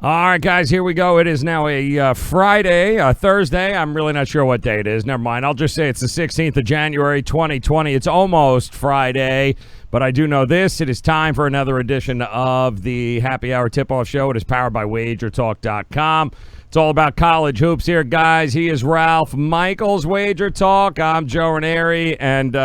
All right, guys, here we go. It is now a Friday, a Thursday. I'm really not sure what day it is. Never mind. I'll just say it's the 16th of January, 2020. It's almost Friday, but I do know this. It is time for another edition of the Happy Hour Tip-Off Show. It is powered by WagerTalk.com. It's all about college hoops here, guys. He is Ralph Michaels, Wager Talk. I'm Joe Ranieri, and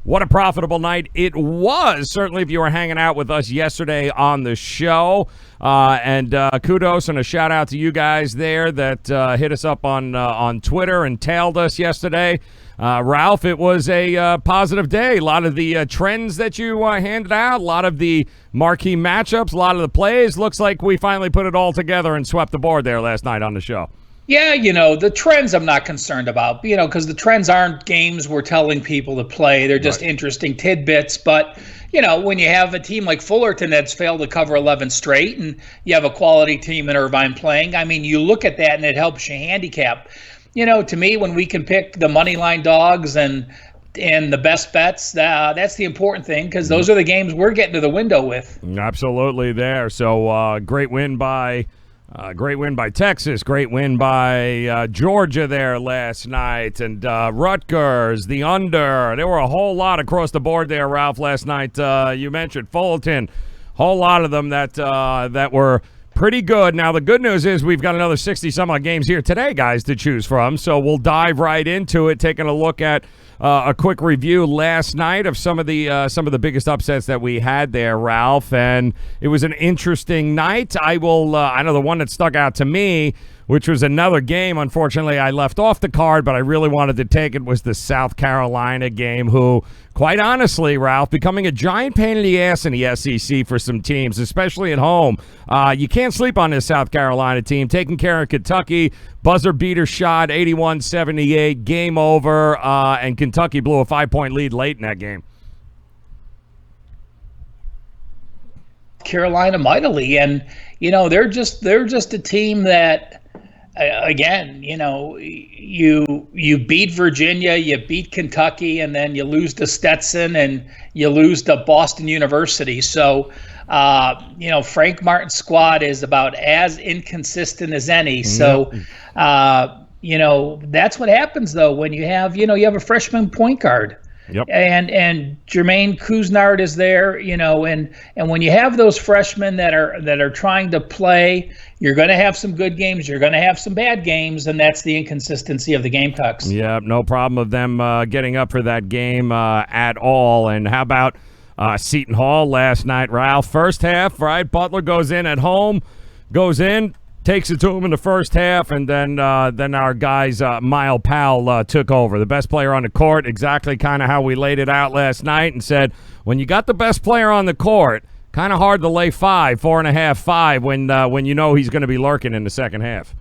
what a profitable night it was. Certainly if you were hanging out with us yesterday on the show. And kudos and a shout-out to you guys there that hit us up on Twitter and tailed us yesterday. Ralph, it was a positive day. A lot of the trends that you handed out, a lot of the marquee matchups, a lot of the plays. Looks like we finally put it all together and swept the board there last night on the show. Yeah, the trends I'm not concerned about, because the trends aren't games we're telling people to play. They're just interesting tidbits. But, when you have a team like Fullerton that's failed to cover 11 straight and you have a quality team in Irvine playing, you look at that and it helps you handicap. To me, when we can pick the money line dogs and the best bets, that's the important thing because those are the games we're getting to the window with. Absolutely there. So great win by Texas, great win by Georgia there last night, and Rutgers, the under. There were a whole lot across the board there, Ralph, last night. You mentioned Fullerton, whole lot of them that were pretty good. Now, the good news is we've got another 60-some-odd games here today, guys, to choose from, so we'll dive right into it, taking a look at a quick review last night of some of the biggest upsets that we had there, Ralph, and it was an interesting night. I know the one that stuck out to me, which was another game. Unfortunately, I left off the card, but I really wanted to take it, was the South Carolina game, who, quite honestly, Ralph, becoming a giant pain in the ass in the SEC for some teams, especially at home. You can't sleep on this South Carolina team, taking care of Kentucky. Buzzer beater shot, 81-78, game over, and Kentucky blew a 5-point lead late in that game. Carolina mightily, and they're just a team that, again, you beat Virginia, you beat Kentucky, and then you lose to Stetson and you lose to Boston University. So, Frank Martin's squad is about as inconsistent as any. So, that's what happens though when you have a freshman point guard. Yep. And Jermaine Couisnard is there, and when you have those freshmen that are trying to play, you're going to have some good games, you're going to have some bad games, and that's the inconsistency of the Gamecocks. Yeah, no problem of them getting up for that game at all. And how about Seton Hall last night, Ralph? First half, right? Butler goes in at home, takes it to him in the first half, and then our guys, Mile Powell, took over. The best player on the court, exactly kind of how we laid it out last night, and said, when you got the best player on the court, kind of hard to lay 4.5, 5 when you know he's going to be lurking in the second half.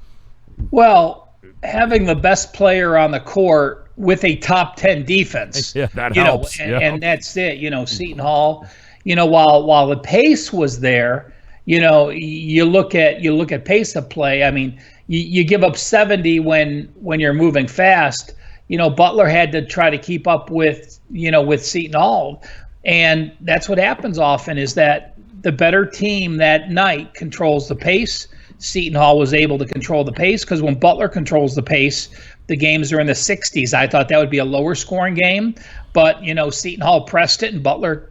Well, having the best player on the court with a top 10 defense, yeah, that helps. And that's it. Seton Hall, while the pace was there, you look at pace of play. You give up 70 when you're moving fast. Butler had to try to keep up with Seton Hall, and that's what happens often is that the better team that night controls the pace. Seton Hall was able to control the pace because when Butler controls the pace, the games are in the 60s. I thought that would be a lower scoring game, but Seton Hall pressed it, and Butler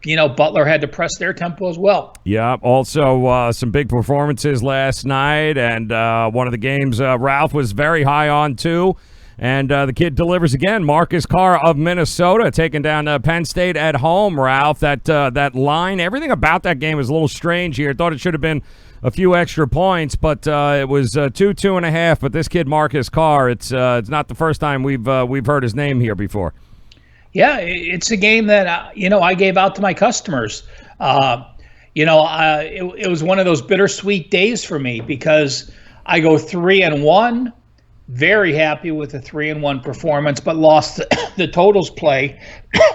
had to press their tempo as well. Yeah. Also, some big performances last night, and one of the games Ralph was very high on too. And the kid delivers again. Marcus Carr of Minnesota taking down Penn State at home, Ralph. That line, everything about that game was a little strange here. Thought it should have been a few extra points, but it was 2.5. But this kid, Marcus Carr, it's not the first time we've heard his name here before. Yeah, it's a game that I gave out to my customers. It was one of those bittersweet days for me because I go 3-1. Very happy with the 3-1 performance, but lost the totals play,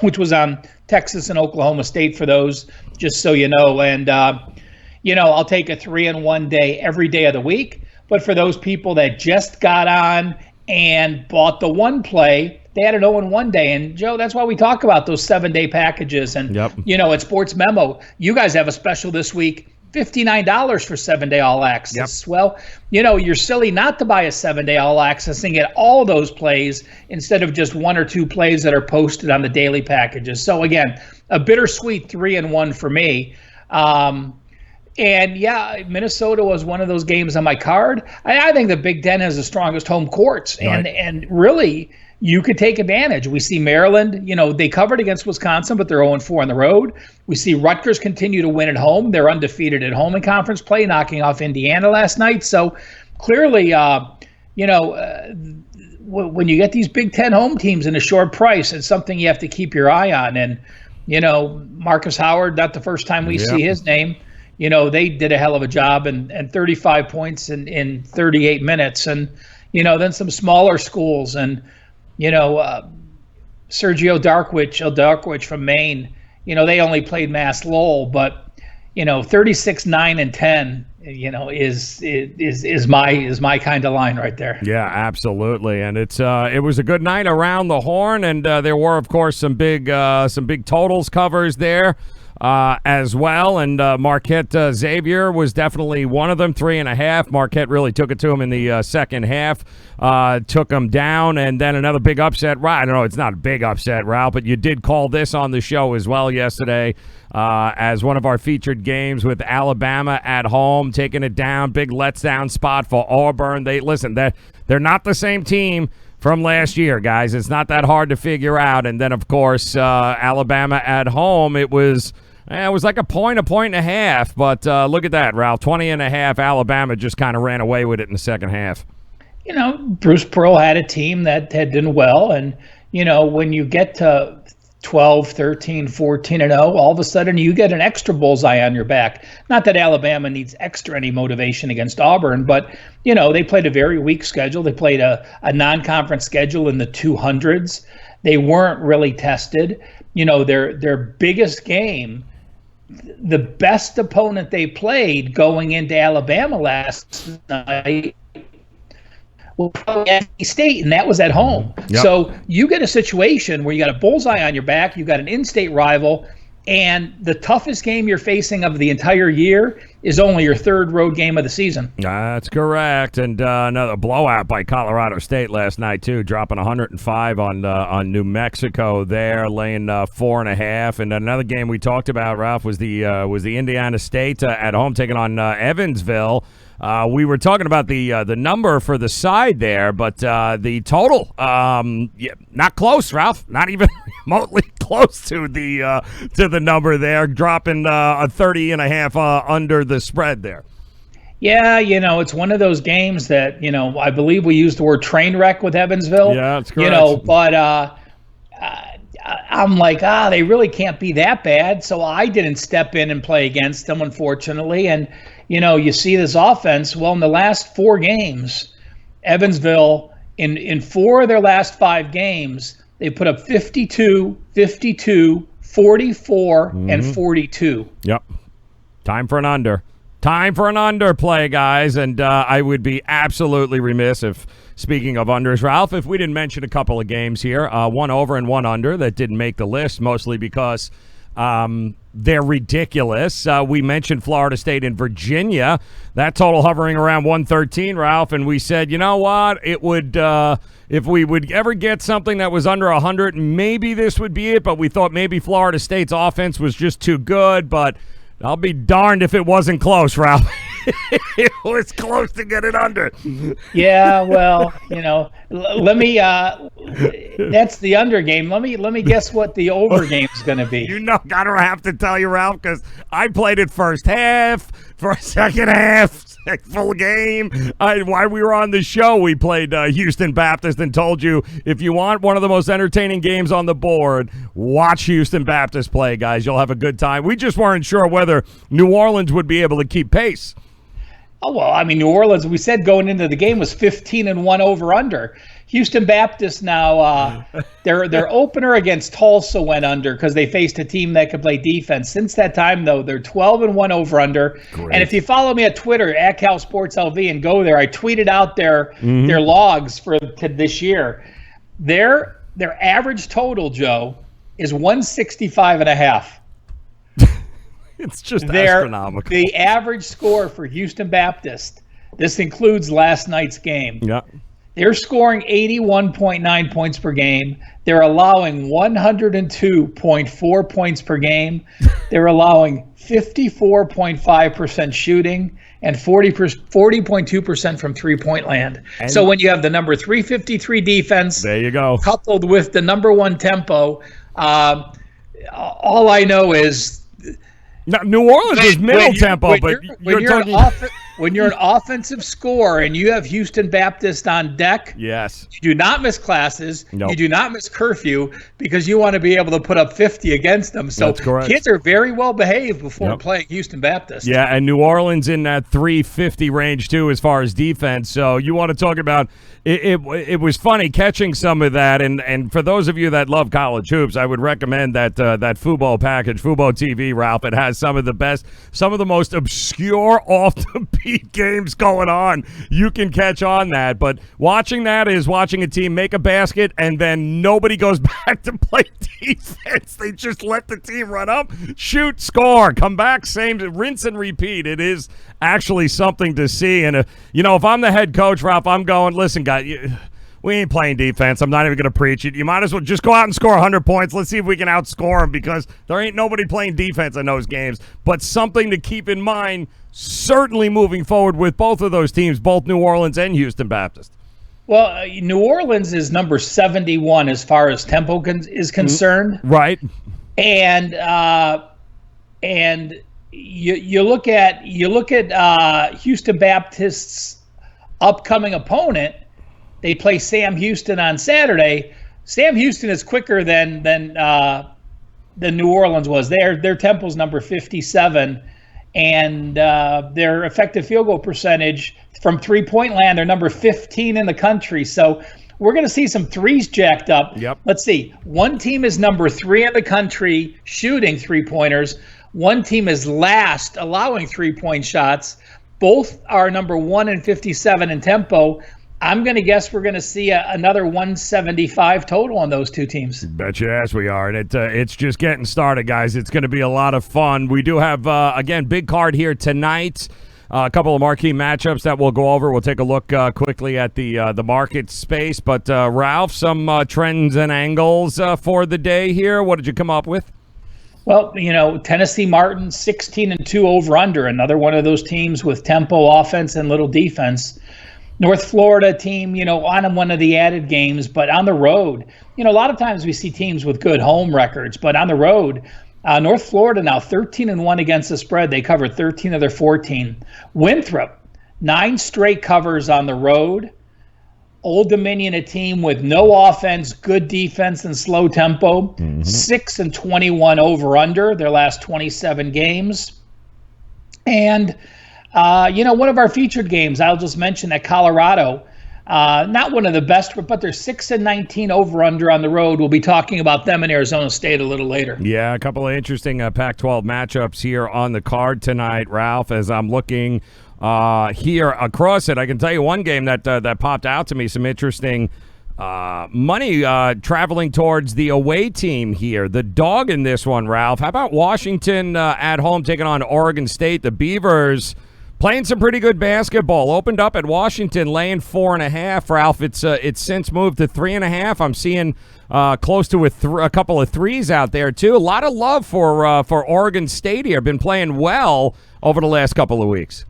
which was on Texas and Oklahoma State for those, just so you know. And, I'll take a 3-1 day every day of the week. But for those people that just got on and bought the one play, they had an 0-1 day. And, Joe, that's why we talk about those 7-day packages. And, at Sports Memo, you guys have a special this week. $59 for 7-day all access. Yep. Well, you're silly not to buy a 7-day all access and get all those plays instead of just 1 or 2 plays that are posted on the daily packages. So again, a bittersweet 3-1 for me. And yeah, Minnesota was one of those games on my card. I think the Big Ten has the strongest home courts, and really you could take advantage. We see Maryland, they covered against Wisconsin, but they're 0-4 on the road. We see Rutgers continue to win at home. They're undefeated at home in conference play, knocking off Indiana last night. So clearly, when you get these Big Ten home teams in a short price, it's something you have to keep your eye on. And, Marcus Howard, not the first time we see his name. They did a hell of a job and 35 points in 38 minutes. And, then some smaller schools and, Sergio Darkwich from Maine, they only played Mass Lowell, but, 36, 9, and 10, is my kind of line right there. Yeah, absolutely. And it was a good night around the horn, and there were, of course, some big totals covers there. As well, and Marquette Xavier was definitely one of them, 3.5. Marquette really took it to him in the second half, took him down, and then another big upset. I don't know, it's not a big upset, Ralph, but you did call this on the show as well yesterday as one of our featured games with Alabama at home, taking it down, big letdown spot for Auburn. They're not the same team from last year, guys. It's not that hard to figure out. And then, of course, Alabama at home, it was like a point and a half. But look at that, Ralph. 20.5. Alabama just kind of ran away with it in the second half. Bruce Pearl had a team that had done well. And, when you get to 12, 13, 14-0, all of a sudden you get an extra bullseye on your back. Not that Alabama needs any motivation against Auburn, but, they played a very weak schedule. They played a non-conference schedule in the 200s. They weren't really tested. Their biggest game, the best opponent they played going into Alabama last night, well, probably NC State, and that was at home. Yep. So you get a situation where you got a bullseye on your back, you got an in-state rival, and the toughest game you're facing of the entire year is only your third road game of the season. That's correct. And another blowout by Colorado State last night, too, dropping 105 on New Mexico there, laying 4.5. And another game we talked about, Ralph, was the Indiana State at home taking on Evansville. We were talking about the number for the side there, but the total, not close, Ralph. Not even remotely close to the number there, dropping a 30.5 under the spread there. Yeah, it's one of those games that, I believe we used the word train wreck with Evansville. Yeah, that's correct. But I'm like, they really can't be that bad. So I didn't step in and play against them, unfortunately. And, you see this offense. Well, in the last 4 games, Evansville, in 4 of their last 5 games, they put up 52, 52, 44, and 42. Yep. Time for an under. Time for an under play, guys. And I would be absolutely remiss if, speaking of unders, Ralph, if we didn't mention a couple of games here, one over and one under that didn't make the list, mostly because they're ridiculous. We mentioned Florida State and Virginia. That total hovering around 113, Ralph, and we said, you know what? It would, if we would ever get something that was under 100, maybe this would be it, but we thought maybe Florida State's offense was just too good, but I'll be darned if it wasn't close, Ralph. It was close to get it under. Yeah, well, let me that's the under game. Let me guess what the over game is going to be. I don't have to tell you, Ralph, because I played it first half, for a second half, full game. While we were on the show, we played Houston Baptist and told you, if you want one of the most entertaining games on the board, watch Houston Baptist play, guys. You'll have a good time. We just weren't sure whether New Orleans would be able to keep pace. Oh, well, New Orleans, we said going into the game was 15-1 over-under. Houston Baptist now, their opener against Tulsa went under because they faced a team that could play defense. Since that time, though, they're 12-1 over-under. Great. And if you follow me at Twitter, at CalSportsLV, and go there, I tweeted out their logs for this year. Their average total, Joe, is 165.5. It's just astronomical. The average score for Houston Baptist, this includes last night's game. Yeah. They're scoring 81.9 points per game. They're allowing 102.4 points per game. They're allowing 54.5% shooting and 40.2% from three-point land. And so when you have the number 353 defense, there you go, coupled with the number one tempo, all I know is New Orleans is middle tempo, but when you're an offensive scorer and you have Houston Baptist on deck, yes, you do not miss classes. Nope. You do not miss curfew because you want to be able to put up 50 against them. So kids are very well behaved before playing Houston Baptist. Yeah, and New Orleans in that 350 range too as far as defense. So you want to talk about it was funny catching some of that, and for those of you that love college hoops, I would recommend that Fubo package, Fubo TV, Ralph. It has some of the most obscure off the beat games going on. You can catch on that, but watching that is watching a team make a basket and then nobody goes back to play defense. They just let the team run up, shoot, score, come back, same, rinse and repeat. It is actually something to see. And if I'm the head coach, Ralph, I'm going, listen, guys, we ain't playing defense. I'm not even going to preach it. You might as well just go out and score 100 points. Let's see if we can outscore them because there ain't nobody playing defense in those games. But something to keep in mind, certainly moving forward with both of those teams, both New Orleans and Houston Baptist. Well, New Orleans is number 71 as far as tempo is concerned. Right. And you look at Houston Baptist's upcoming opponent. They play Sam Houston on Saturday. Sam Houston is quicker than New Orleans was. Their tempo's number 57, and their effective field goal percentage from three-point land, they're number 15 in the country. So we're going to see some threes jacked up. Yep. Let's see. One team is number 3 in the country shooting three-pointers. One team is last allowing three-point shots. Both are number 1 and 57 in tempo. I'm going to guess we're going to see another 175 total on those two teams. Bet your ass we are. And it's just getting started, guys. It's going to be a lot of fun. We do have, again, big card here tonight. A couple of marquee matchups that we'll go over. We'll take a look quickly at the market space. But, Ralph, some trends and angles for the day here. What did you come up with? Well, Tennessee Martin, 16-2 over-under. Another one of those teams with tempo offense and little defense. North Florida team, on one of the added games, but on the road. A lot of times we see teams with good home records, but on the road, North Florida now 13-1 against the spread. They covered 13 of their 14. Winthrop, 9 straight covers on the road. Old Dominion, a team with no offense, good defense, and slow tempo. 6-21 over-under their last 27 games. And one of our featured games, I'll just mention that Colorado, not one of the best, but they're 6-19 over-under on the road. We'll be talking about them in Arizona State a little later. Yeah, a couple of interesting Pac-12 matchups here on the card tonight, Ralph, as I'm looking here across it. I can tell you one game that popped out to me, some interesting money traveling towards the away team here. The dog in this one, Ralph. How about Washington at home taking on Oregon State? The Beavers playing some pretty good basketball. Opened up at Washington, laying 4.5. Ralph, it's since moved to 3.5. I'm seeing close to a couple of threes out there too. A lot of love for Oregon State here. Been playing well over the last couple of weeks.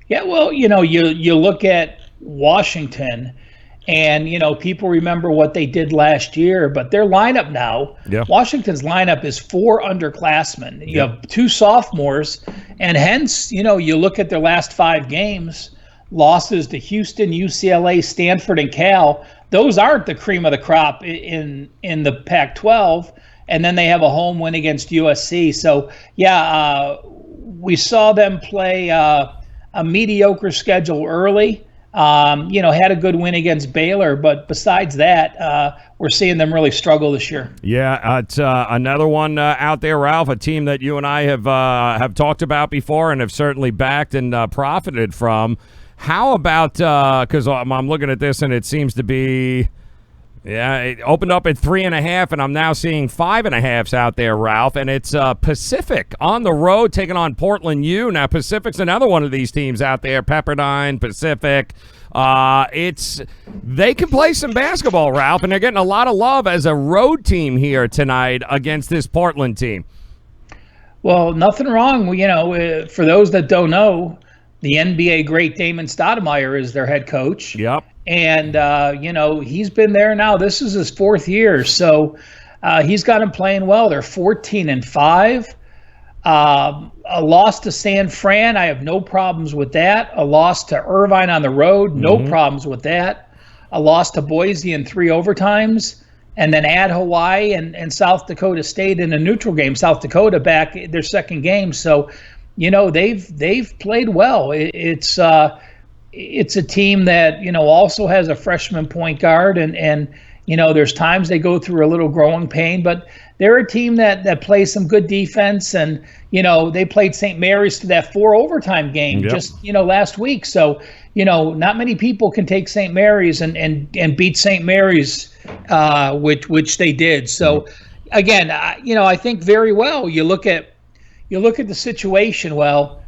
Yeah, well, you look at Washington. And, people remember what they did last year, but their lineup now, Washington's lineup is 4 underclassmen. You have 2 sophomores, and hence, you look at their last 5 games, losses to Houston, UCLA, Stanford, and Cal. Those aren't the cream of the crop in the Pac-12, and then they have a home win against USC. So, we saw them play a mediocre schedule early. Had a good win against Baylor, but besides that, we're seeing them really struggle this year. Yeah, it's another one out there, Ralph, a team that you and I have talked about before and have certainly backed and profited from. How about, because I'm looking at this and it seems to be Yeah, it opened up at 3.5, and I'm now seeing 5.5s out there, Ralph. And it's Pacific on the road taking on Portland U. Now, Pacific's another one of these teams out there, Pepperdine, Pacific. They can play some basketball, Ralph, and they're getting a lot of love as a road team here tonight against this Portland team. Well, nothing wrong. For those that don't know, the NBA great Damon Stoudemire is their head coach. Yep. And, he's been there now. This is his 4th year. So he's got him playing well. They're 14-5. A loss to San Fran, I have no problems with that. A loss to Irvine on the road, no problems with that. A loss to Boise in 3 overtimes. And then at Hawaii and South Dakota State in a neutral game. South Dakota back their 2nd game. So, they've played well. It's a team that, also has a freshman point guard and there's times they go through a little growing pain, but they're a team that plays some good defense and, they played St. Mary's to that 4 overtime game just, last week. So, not many people can take St. Mary's and beat St. Mary's, which they did. So again, I think very well, you look at the situation. Well,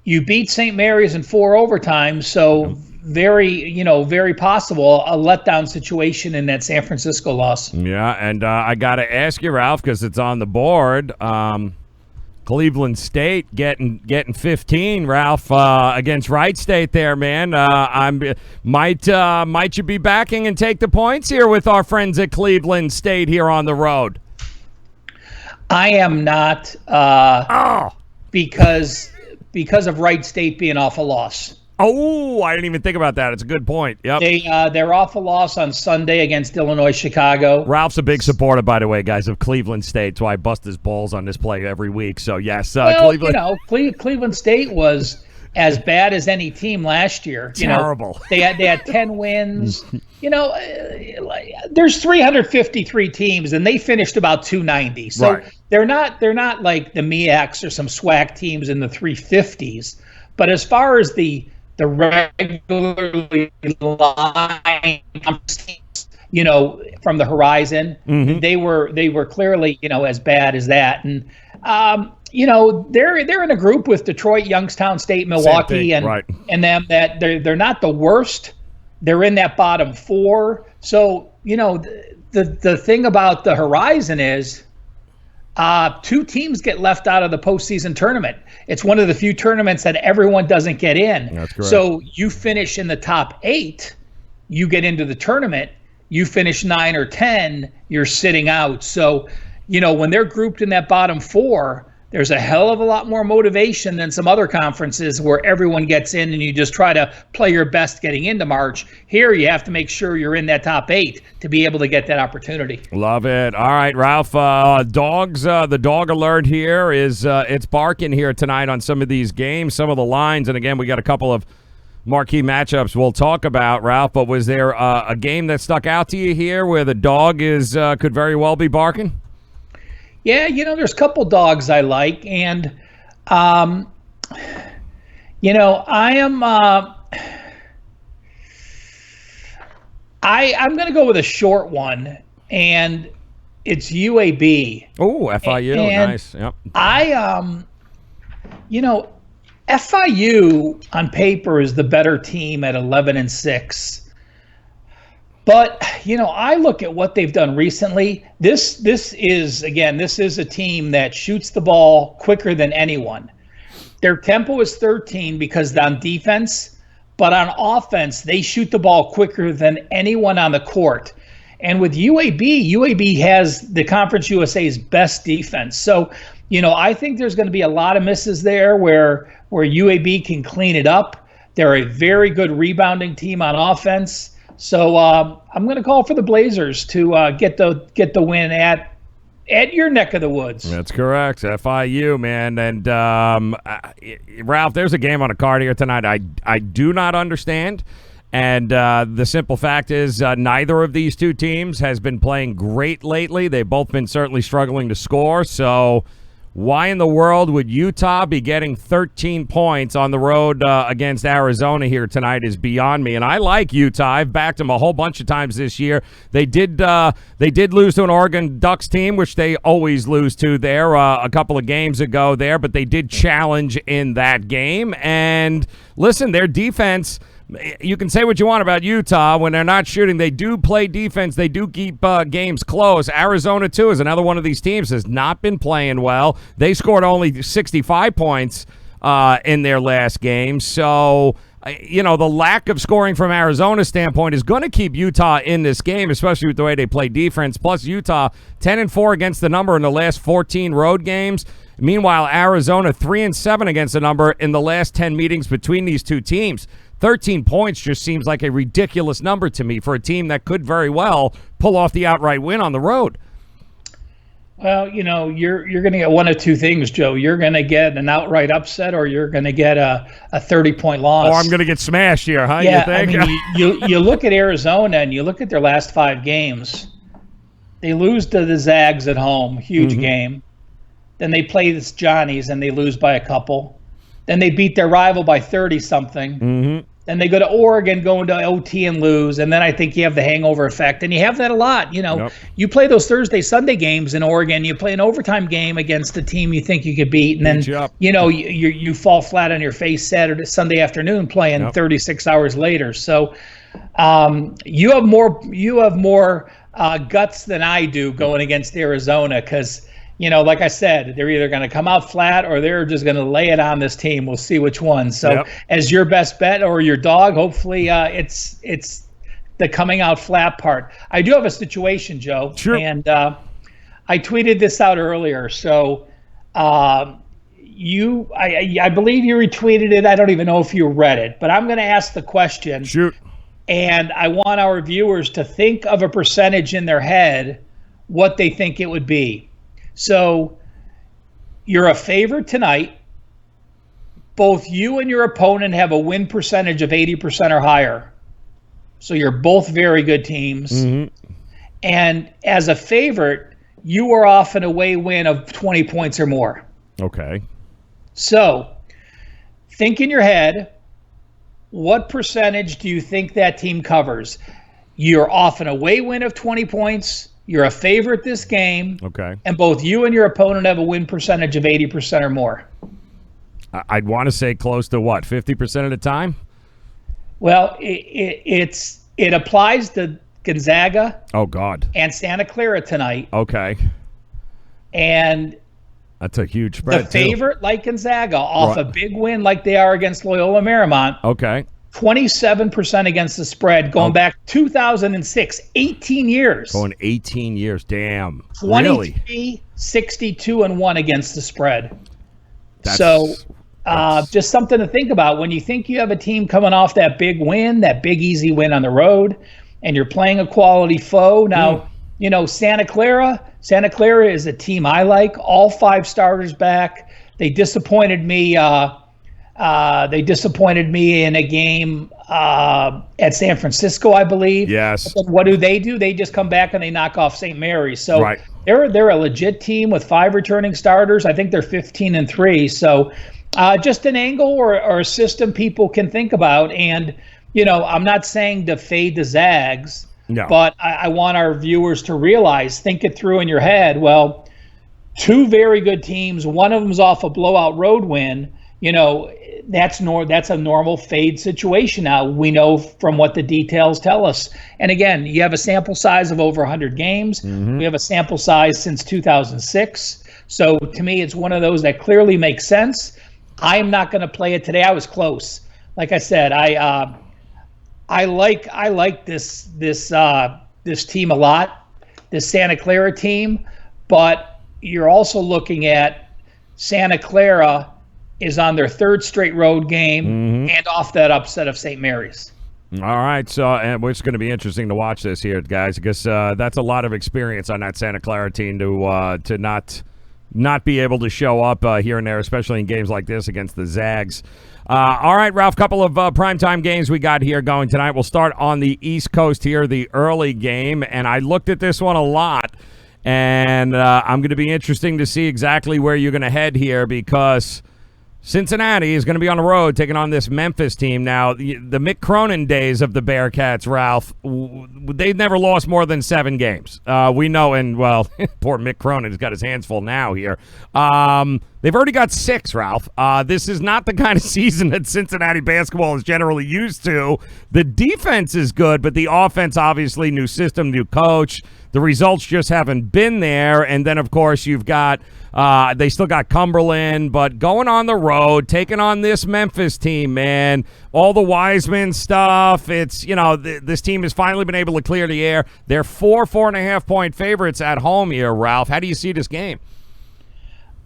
you beat St. Mary's in 4 overtimes, so very possible a letdown situation in that San Francisco loss. Yeah, and I got to ask you, Ralph, because it's on the board. Cleveland State getting 15, Ralph, against Wright State there, man. Might you be backing and take the points here with our friends at Cleveland State here on the road? I am not, because of Wright State being off a loss. Oh, I didn't even think about that. It's a good point. Yep. They're off a loss on Sunday against Illinois Chicago. Ralph's a big supporter, by the way, guys, of Cleveland State, so I bust his balls on this play every week. So, yes, Cleveland. Cleveland State was as bad as any team last year. Terrible. They had 10 wins. There's 353 teams, and they finished about 290. So they're not like the MEACs or some SWAC teams in the 350s. But as far as the regularly line teams, from the horizon, they were clearly, as bad as that. And they're in a group with Detroit, Youngstown State, Milwaukee, and them that they're not the worst. They're in that bottom 4. So, the thing about the horizon is 2 teams get left out of the postseason tournament. It's one of the few tournaments that everyone doesn't get in. That's correct. So you finish in the top 8, you get into the tournament. You finish 9 or 10, you're sitting out. So, when they're grouped in that bottom 4, there's a hell of a lot more motivation than some other conferences where everyone gets in and you just try to play your best getting into March. Here, you have to make sure you're in that top 8 to be able to get that opportunity. Love it. All right, Ralph, the dog alert here is it's barking here tonight on some of these games, some of the lines. And, again, we got a couple of marquee matchups we'll talk about, Ralph. But was there a game that stuck out to you here where the dog could very well be barking? Yeah, there's a couple dogs I like, and I am I'm going to go with a short one, and it's UAB. Oh, FIU, and nice. Yep. FIU on paper is the better team at 11-6. But, I look at what they've done recently. This is a team that shoots the ball quicker than anyone. Their tempo is 13 because on defense, but on offense, they shoot the ball quicker than anyone on the court. And with UAB has the Conference USA's best defense. So, I think there's going to be a lot of misses there where UAB can clean it up. They're a very good rebounding team on offense. So I'm going to call for the Blazers to get the win at your neck of the woods. That's correct, FIU, man. And Ralph, there's a game on a card here tonight I do not understand. And the simple fact is neither of these two teams has been playing great lately. They've both been certainly struggling to score. So Why in the world would Utah be getting 13 points on the road against Arizona here tonight is beyond me. And I like Utah. I've backed them a whole bunch of times this year. They did lose to an Oregon Ducks team, which they always lose to there a couple of games ago there, but they did challenge in that game. And listen, their defense, you can say what you want about Utah. When they're not shooting, they do play defense. They do keep games close. Arizona, too, is another one of these teams has not been playing well. They scored only 65 points in their last game. So, the lack of scoring from Arizona's standpoint is going to keep Utah in this game, especially with the way they play defense. Plus, Utah 10-4 against the number in the last 14 road games. Meanwhile, Arizona 3-7 against the number in the last 10 meetings between these two teams. 13 points just seems like a ridiculous number to me for a team that could very well pull off the outright win on the road. Well, you're going to get one of two things, Joe. You're going to get an outright upset, or you're going to get a 30-point loss. Or I'm going to get smashed here, huh? Yeah, you think? I mean, you look at Arizona and you look at their last 5 games. They lose to the Zags at home, huge game. Then they play the Johnnies and they lose by a couple. Then they beat their rival by 30-something. Then they go to Oregon, go into OT and lose. And then I think you have the hangover effect. And you have that a lot. You play those Thursday, Sunday games in Oregon. You play an overtime game against a team you think you could beat. And then, you fall flat on your face Sunday afternoon playing 36 hours later. So you have more guts than I do going against Arizona because – like I said, they're either going to come out flat or they're just going to lay it on this team. We'll see which one. So as your best bet or your dog, hopefully it's the coming out flat part. I do have a situation, Joe. Sure. And I tweeted this out earlier. So I believe you retweeted it. I don't even know if you read it. But I'm going to ask the question. Shoot. And I want our viewers to think of a percentage in their head what they think it would be. So you're a favorite tonight. Both you and your opponent have a win percentage of 80% or higher. So you're both very good teams. And as a favorite, you are off an away win of 20 points or more. Okay. So think in your head, what percentage do you think that team covers? You're off an away win of 20 points. You're a favorite this game. Okay. And both you and your opponent have a win percentage of 80% or more. I'd want to say close to what, 50% of the time? Well, it applies to Gonzaga. Oh, God. And Santa Clara tonight. Okay. And that's a huge spread, the favorite, like Gonzaga, off a big win like they are against Loyola Marymount. Okay. 27% against the spread going back 2006, 18 years. Going 18 years, damn. 23, really? 62, and 1 against the spread. That's just something to think about when you think you have a team coming off that big win, that big easy win on the road, and you're playing a quality foe. Now, Santa Clara is a team I like. All 5 starters back. They disappointed me. They disappointed me in a game at San Francisco, I believe. Yes. But what do? They just come back and they knock off St. Mary's. So right. They're a legit team with 5 returning starters. I think they're 15-3. So just an angle or a system people can think about. And, I'm not saying to fade the Zags, but I want our viewers to realize, think it through in your head. Well, 2 very good teams. One of them's off a blowout road win. That's a normal fade situation now. We know from what the details tell us. And again, you have a sample size of over 100 games. We have a sample size since 2006. So to me, it's one of those that clearly makes sense. I'm not going to play it today. I was close. Like I said, I like this team a lot, this Santa Clara team. But you're also looking at Santa Clara is on their 3rd straight road game and off that upset of St. Mary's. All right, so and it's going to be interesting to watch this here, guys, because that's a lot of experience on that Santa Clara team to not be able to show up here and there, especially in games like this against the Zags. All right, Ralph, couple of primetime games we got here going tonight. We'll start on the East Coast here, the early game, and I looked at this one a lot. And I'm going to be interesting to see exactly where you're going to head here, because Cincinnati is going to be on the road taking on this Memphis team. Now, the Mick Cronin days of the Bearcats, Ralph, they've never lost more than 7 games. We know, and, well, poor Mick Cronin has got his hands full now here. They've already got 6, Ralph. This is not the kind of season that Cincinnati basketball is generally used to. The defense is good, but the offense, obviously, new system, new coach. The results just haven't been there. And then, of course, you've got they still got Cumberland, but going on the road, taking on this Memphis team, man, all the Wiseman stuff, it's, this team has finally been able to clear the air. They're 4.5 point favorites at home here, Ralph. How do you see this game?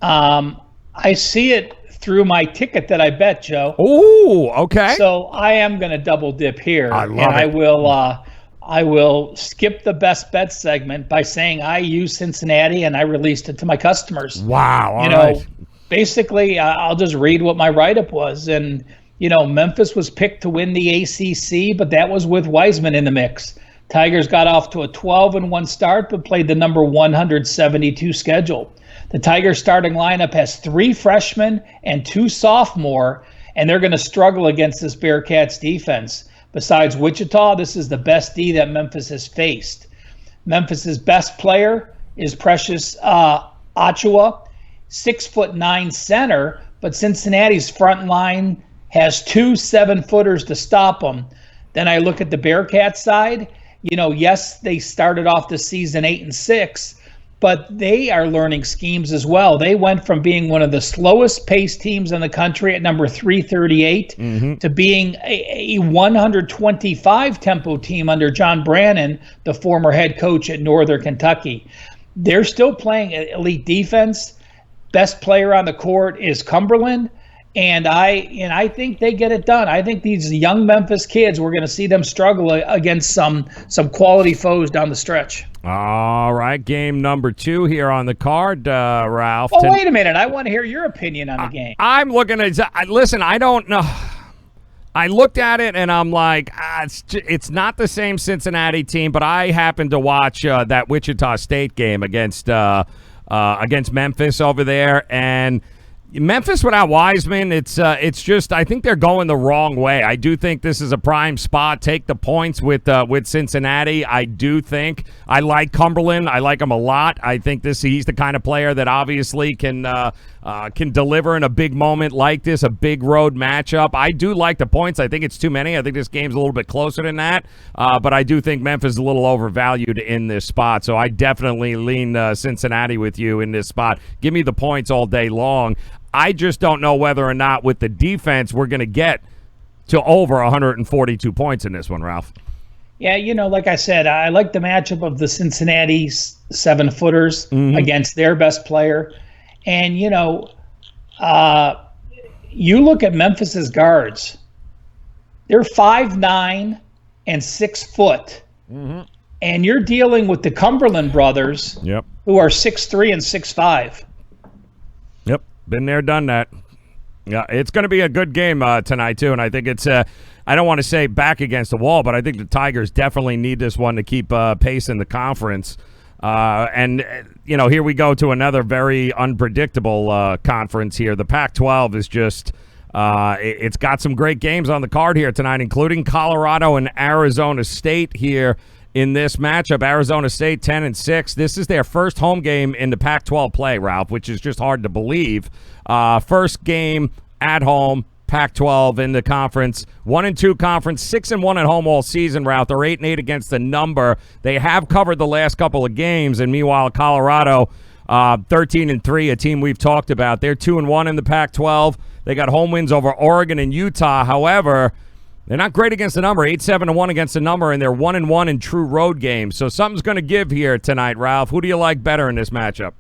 I see it through my ticket that I bet, Joe. Ooh, okay. So I am going to double dip here. I love it. I will skip the best bet segment by saying I use Cincinnati and I released it to my customers. Wow. All right. Basically, I'll just read what my write-up was. And, Memphis was picked to win the ACC, but that was with Wiseman in the mix. Tigers got off to a 12-1 start, but played the number 172 schedule. The Tigers starting lineup has 3 freshmen and 2 sophomore, and they're going to struggle against this Bearcats defense. Besides Wichita, this is the best D that Memphis has faced. Memphis's best player is Precious Achiuwa, 6'9" center, but Cincinnati's front line has 2 7-footers to stop them. Then I look at the Bearcats side. Yes, they started off the season 8-6, but they are learning schemes as well. They went from being one of the slowest paced teams in the country at number 338 to being a 125 tempo team under John Brannon, the former head coach at Northern Kentucky. They're still playing elite defense. Best player on the court is Cumberland. And I think they get it done. I think these young Memphis kids, we're going to see them struggle against some quality foes down the stretch. All right, game number 2 here on the card, Ralph. Oh, wait a minute. I want to hear your opinion on the game. I'm looking at – listen, I don't know. I looked at it, and I'm like, it's not the same Cincinnati team, but I happened to watch that Wichita State game against Memphis over there, and – Memphis without Wiseman, it's just, I think they're going the wrong way. I do think this is a prime spot. Take the points with Cincinnati. I do think I like Cumberland. I like him a lot. I think he's the kind of player that obviously can deliver in a big moment like this, a big road matchup. I do like the points. I think it's too many. I think this game's a little bit closer than that. But I do think Memphis is a little overvalued in this spot. So I definitely lean Cincinnati with you in this spot. Give me the points all day long. I just don't know whether or not with the defense we're going to get to over 142 points in this one, Ralph. Yeah, like I said, I like the matchup of the Cincinnati 7-footers against their best player. And, you look at Memphis's guards. They're 5'9" and 6 foot. And you're dealing with the Cumberland brothers who are 6'3" and 6'5". Yep. Been there, done that. Yeah, it's going to be a good game tonight, too, and I think it's I don't want to say back against the wall, but I think the Tigers definitely need this one to keep pace in the conference. And here we go to another very unpredictable conference here. The Pac-12 is just it's got some great games on the card here tonight, including Colorado and Arizona State here in this matchup. Arizona State 10-6. This is their first home game in the Pac-12 play, Ralph, which is just hard to believe. First game at home, Pac-12 in the conference. 1-2 conference, 6-1 at home all season, Ralph. They're 8-8 against the number. They have covered the last couple of games, and meanwhile, Colorado 13-3, a team we've talked about. They're 2-1 in the Pac-12. They got home wins over Oregon and Utah. However, they're not great against the number, 8-7-1 against the number, and they're 1-1 in true road games. So something's going to give here tonight, Ralph. Who do you like better in this matchup?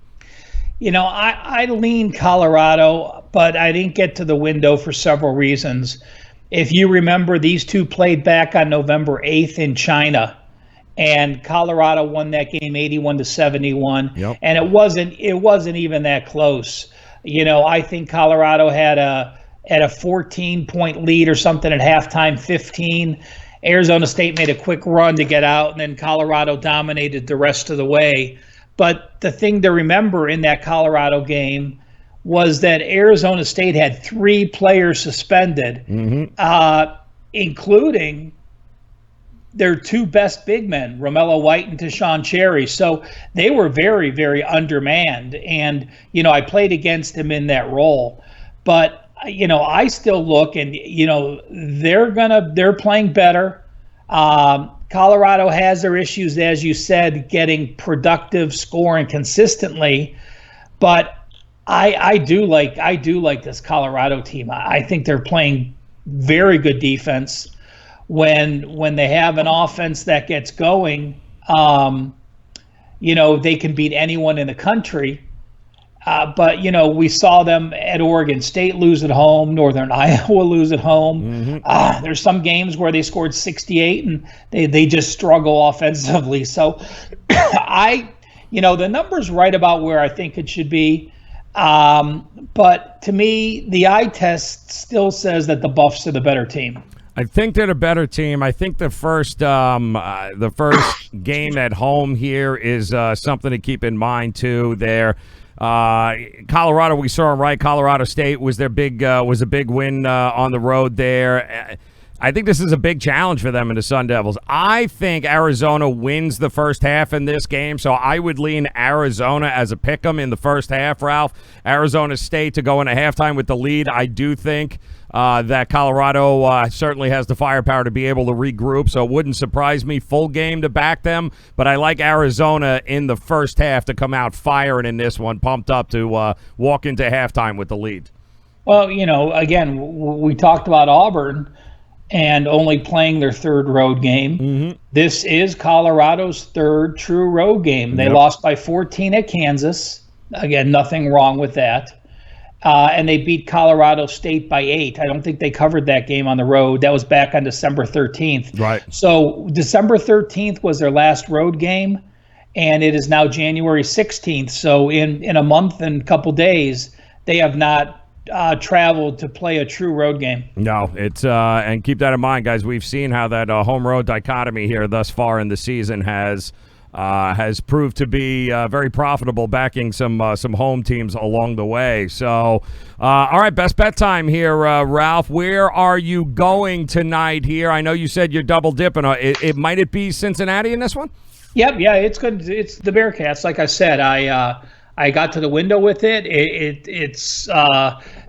I lean Colorado, but I didn't get to the window for several reasons. If you remember, these two played back on November 8th in China, and Colorado won that game 81-71, and it wasn't even that close. I think Colorado had a 14-point lead or something at halftime, 15. Arizona State made a quick run to get out, and then Colorado dominated the rest of the way. But the thing to remember in that Colorado game was that Arizona State had 3 players suspended, including their 2 best big men, Romello White and Tashawn Cherry. So they were very, very undermanned. And, I played against them in that role. But, I still look and, they're playing better. Colorado has their issues, as you said, getting productive scoring consistently. But I do like this Colorado team. I think they're playing very good defense. When they have an offense that gets going, they can beat anyone in the country. But we saw them at Oregon State lose at home, Northern Iowa lose at home. There's some games where they scored 68 and they just struggle offensively. So the number's right about where I think it should be. But to me, the eye test still says that the Buffs are the better team. I think they're the better team. I think the first game at home here is something to keep in mind too. There, Colorado, we saw them right. Colorado State was their was a big win on the road there. I think this is a big challenge for them in the Sun Devils. I think Arizona wins the first half in this game, so I would lean Arizona as a pick'em in the first half, Ralph. Arizona State to go into halftime with the lead. I do think that Colorado certainly has the firepower to be able to regroup, so it wouldn't surprise me. Full game to back them, but I like Arizona in the first half to come out firing in this one, pumped up to walk into halftime with the lead. Well, again, we talked about Auburn and only playing their 3rd road game. This is Colorado's 3rd true road game. They lost by 14 at Kansas. Again, nothing wrong with that. And they beat Colorado State by 8. I don't think they covered that game on the road. That was back on December 13th. Right. So December 13th was their last road game, and it is now January 16th. So in a month and a couple days, they have not traveled to play a true road game. No, it's and keep that in mind, guys. We've seen how that home road dichotomy here thus far in the season has proved to be very profitable, backing some home teams along the way. So, all right, best bet time here, Ralph. Where are you going tonight here? I know you said you're double dipping. Might it be Cincinnati in this one? Yep, yeah, it's good. It's the Bearcats. Like I said, I got to the window with it. It's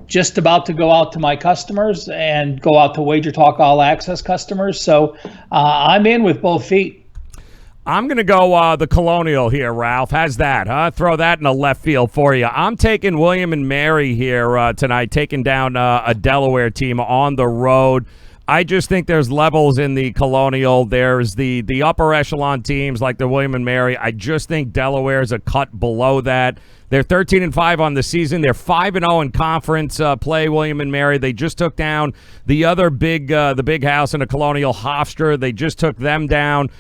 just about to go out to my customers and go out to Wager Talk All Access customers. So I'm in with both feet. I'm going to go the Colonial here, Ralph. How's that, huh? Throw that in the left field for you. I'm taking William and Mary here tonight, taking down a Delaware team on the road. I just think there's levels in the Colonial. There's the upper echelon teams like the William and Mary. I just think Delaware is a cut below that. They're 13-5 on the season. They're 5-0 in conference play, William and Mary. They just took down the other big house in the Colonial, Hofstra. They just took them down.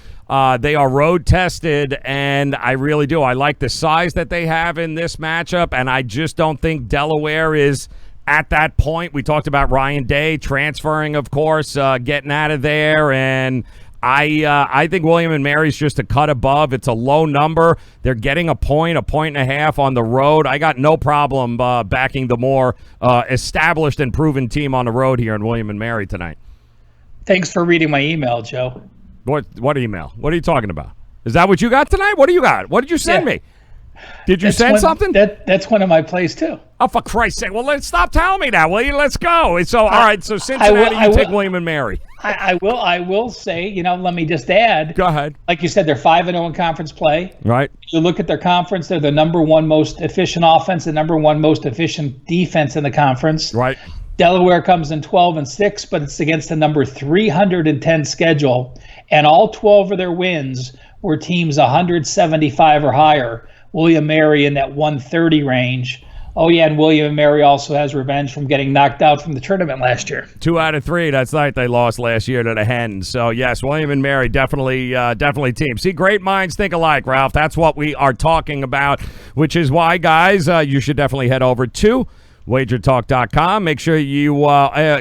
They are road tested, and I really do. I like the size that they have in this matchup, and I just don't think Delaware is at that point. We talked about Ryan Day transferring, of course, getting out of there, and I think William and Mary's just a cut above. It's a low number. They're getting a point and a half on the road. I got no problem backing the more established and proven team on the road here in William and Mary tonight. Thanks for reading my email, Joe. What email? What are you talking about? Is that what you got tonight? What do you got? What did you send me? Did you send something? That's one of my plays too. Oh, for Christ's sake! Well, let's stop telling me that, will you? Let's go. So, all right. So Cincinnati, you take William and Mary. I will say, let me just add. Go ahead. Like you said, they're 5-0 in conference play. Right. You look at their conference; they're the number one most efficient offense, the number one most efficient defense in the conference. Right. Delaware comes in 12-6, but it's against the number 310 schedule, and all 12 of their wins were teams 175 or higher. William Mary in that 130 range. Oh, yeah, and William Mary also has revenge from getting knocked out from the tournament last year. 2 out of 3. That's right. They lost last year to the Hens. So, yes, William and Mary definitely team. See, great minds think alike, Ralph. That's what we are talking about, which is why, guys, you should definitely head over to wagertalk.com. Make sure you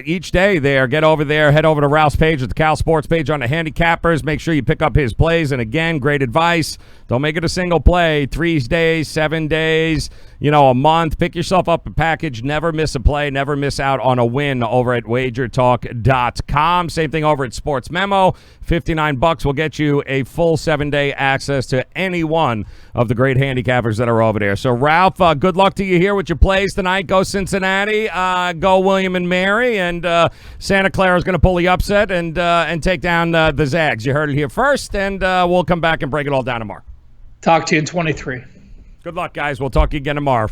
each day there, head over to Ralph's page at the Cal Sports page on the handicappers. Make sure you pick up his plays. And again, great advice. Don't make it a single play. 3 days, 7 days, a month. Pick yourself up a package. Never miss a play. Never miss out on a win over at wagertalk.com. Same thing over at Sports Memo. $59 will get you a full 7-day access to any one of the great handicappers that are over there. So, Ralph, good luck to you here with your plays tonight. Go Cincinnati. Go William and Mary. And Santa Clara is going to pull the upset and take down the Zags. You heard it here first, and we'll come back and break it all down tomorrow. Talk to you in 23. Good luck, guys. We'll talk to you again tomorrow.